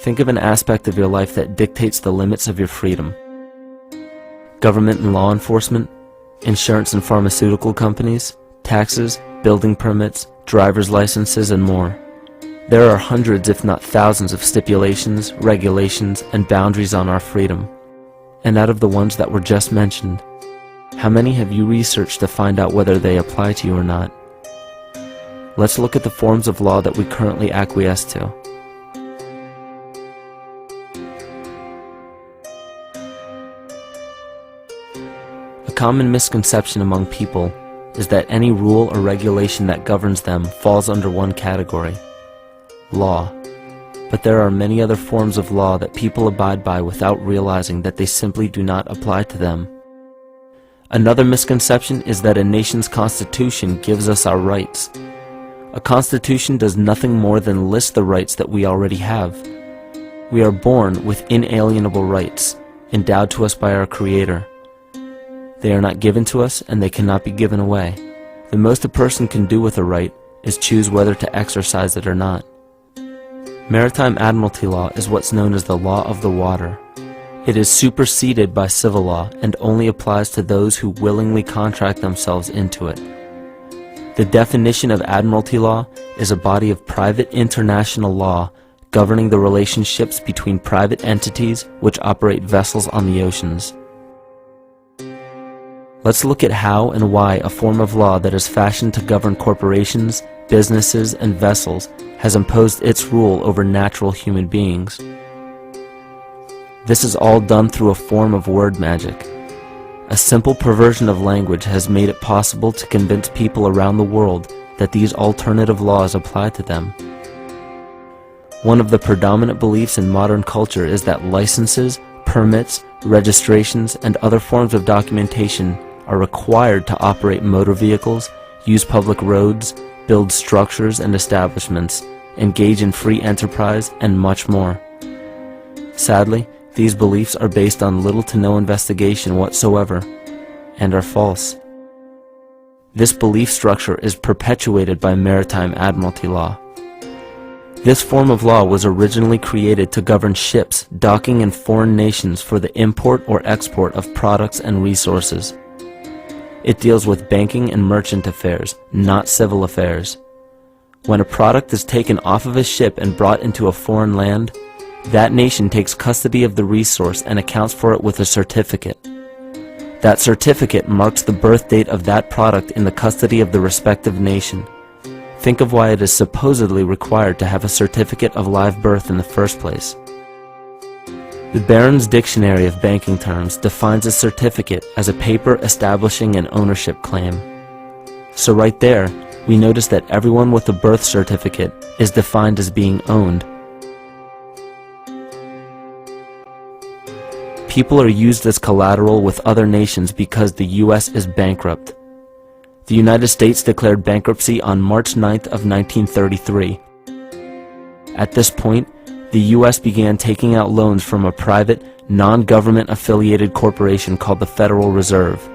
Think of an aspect of your life that dictates the limits of your freedom. Government and law enforcement, insurance and pharmaceutical companies, taxes, building permits, driver's licenses, and more. There are hundreds if not thousands of stipulations, regulations, and boundaries on our freedom. And out of the ones that were just mentioned, how many have you researched to find out whether they apply to you or not? Let's look at the forms of law that we currently acquiesce to. A common misconception among people is that any rule or regulation that governs them falls under one category: law. But there are many other forms of law that people abide by without realizing that they simply do not apply to them. Another misconception is that a nation's constitution gives us our rights. A constitution does nothing more than list the rights that we already have. We are born with inalienable rights, endowed to us by our Creator. They are not given to us, and they cannot be given away. The most a person can do with a right is choose whether to exercise it or not. Maritime admiralty law is what's known as the law of the water. It is superseded by civil law and only applies to those who willingly contract themselves into it. The definition of admiralty law is a body of private international law governing the relationships between private entities which operate vessels on the oceans. Let's look at how and why a form of law that is fashioned to govern corporations, businesses, and vessels has imposed its rule over natural human beings. This is all done through a form of word magic. A simple perversion of language has made it possible to convince people around the world that these alternative laws apply to them. One of the predominant beliefs in modern culture is that licenses, permits, registrations, and other forms of documentation are required to operate motor vehicles, use public roads, build structures and establishments, engage in free enterprise, and much more. Sadly, these beliefs are based on little to no investigation whatsoever, and are false. This belief structure is perpetuated by maritime admiralty law. This form of law was originally created to govern ships docking in foreign nations for the import or export of products and resources. It deals with banking and merchant affairs, not civil affairs. When a product is taken off of a ship and brought into a foreign land, that nation takes custody of the resource and accounts for it with a certificate. That certificate marks the birth date of that product in the custody of the respective nation. Think of why it is supposedly required to have a certificate of live birth in the first place. The Barron's Dictionary of Banking Terms defines a certificate as a paper establishing an ownership claim. So right there, we notice that everyone with a birth certificate is defined as being owned. People are used as collateral with other nations because the U.S. is bankrupt. The United States declared bankruptcy on March 9th of 1933. At this point, the U.S. began taking out loans from a private, non-government affiliated corporation called the Federal Reserve.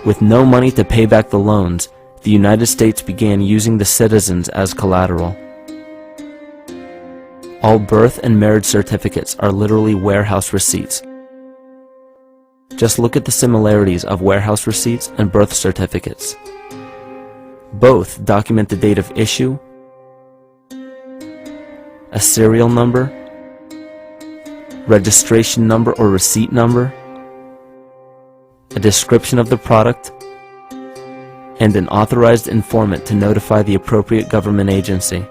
With no money to pay back the loans, the United States began using the citizens as collateral. All birth and marriage certificates are literally warehouse receipts. Just look at the similarities of warehouse receipts and birth certificates. Both document the date of issue, a serial number, registration number or receipt number, a description of the product, and an authorized informant to notify the appropriate government agency.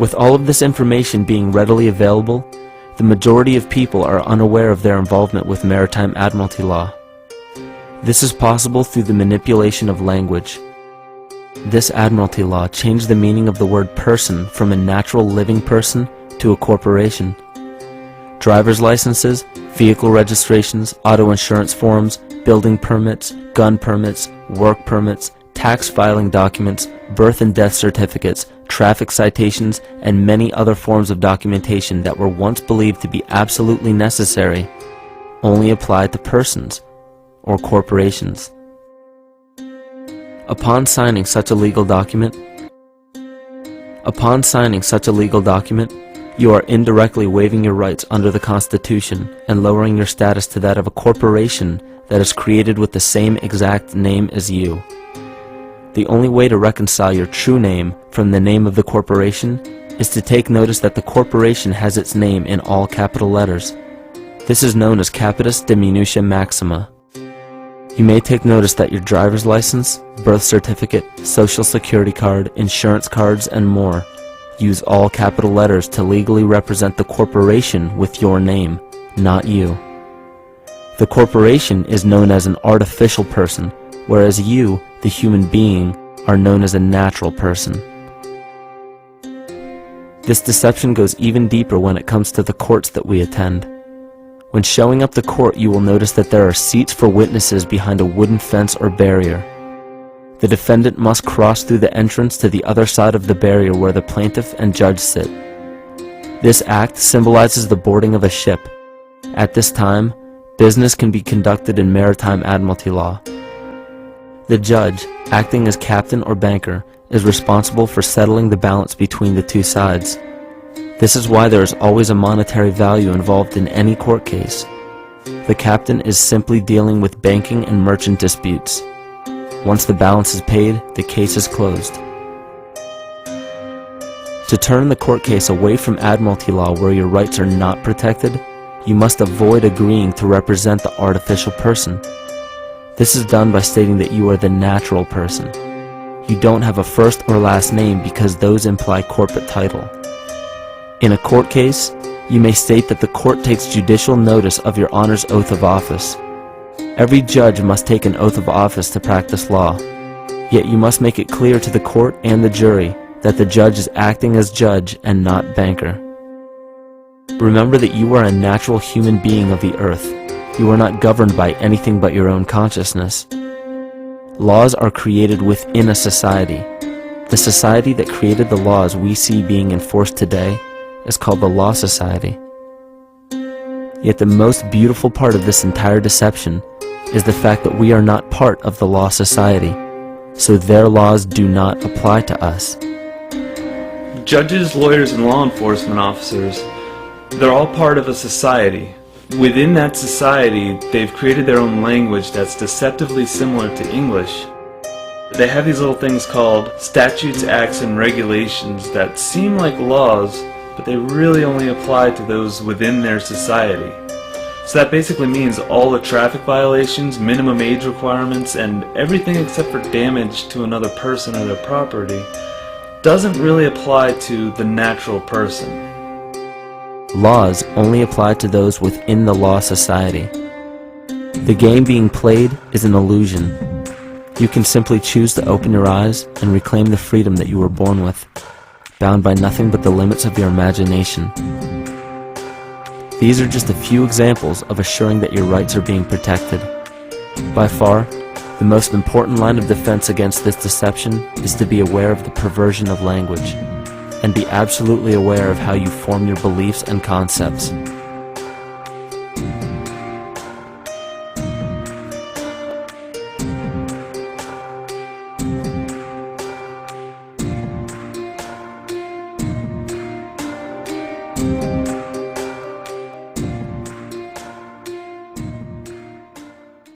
With all of this information being readily available, the majority of people are unaware of their involvement with maritime admiralty law. This is possible through the manipulation of language. This admiralty law changed the meaning of the word person from a natural living person to a corporation. Driver's licenses, vehicle registrations, auto insurance forms, building permits, gun permits, work permits, tax filing documents, birth and death certificates, traffic citations, and many other forms of documentation that were once believed to be absolutely necessary only applied to persons or corporations. Upon signing such a legal document, You are indirectly waiving your rights under the Constitution and lowering your status to that of a corporation that is created with the same exact name as you. The only way to reconcile your true name from the name of the corporation is to take notice that the corporation has its name in all capital letters. This is known as capitis diminutia maxima. You may take notice that your driver's license, birth certificate, social security card, insurance cards, and more use all capital letters to legally represent the corporation with your name, not you. The corporation is known as an artificial person, whereas you, the human being, are known as a natural person. This deception goes even deeper when it comes to the courts that we attend. When showing up to court, you will notice that there are seats for witnesses behind a wooden fence or barrier. The defendant must cross through the entrance to the other side of the barrier where the plaintiff and judge sit. This act symbolizes the boarding of a ship. At this time, business can be conducted in maritime admiralty law. The judge, acting as captain or banker, is responsible for settling the balance between the two sides. This is why there is always a monetary value involved in any court case. The captain is simply dealing with banking and merchant disputes. Once the balance is paid, the case is closed. To turn the court case away from admiralty law where your rights are not protected, you must avoid agreeing to represent the artificial person. This is done by stating that you are the natural person. You don't have a first or last name because those imply corporate title. In a court case, you may state that the court takes judicial notice of your honor's oath of office. Every judge must take an oath of office to practice law. Yet you must make it clear to the court and the jury that the judge is acting as judge and not banker. Remember that you are a natural human being of the earth. You are not governed by anything but your own consciousness. Laws are created within a society. The society that created the laws we see being enforced today is called the Law Society. Yet the most beautiful part of this entire deception is the fact that we are not part of the Law Society, so their laws do not apply to us. Judges, lawyers, and law enforcement officers, they're all part of a society. Within that society, they've created their own language that's deceptively similar to English. They have these little things called statutes, acts, and regulations that seem like laws, but they really only apply to those within their society. So that basically means all the traffic violations, minimum age requirements, and everything except for damage to another person or their property doesn't really apply to the natural person. Laws only apply to those within the Law Society. The game being played is an illusion. You can simply choose to open your eyes and reclaim the freedom that you were born with, bound by nothing but the limits of your imagination. These are just a few examples of assuring that your rights are being protected. By far, the most important line of defense against this deception is to be aware of the perversion of language, and be absolutely aware of how you form your beliefs and concepts.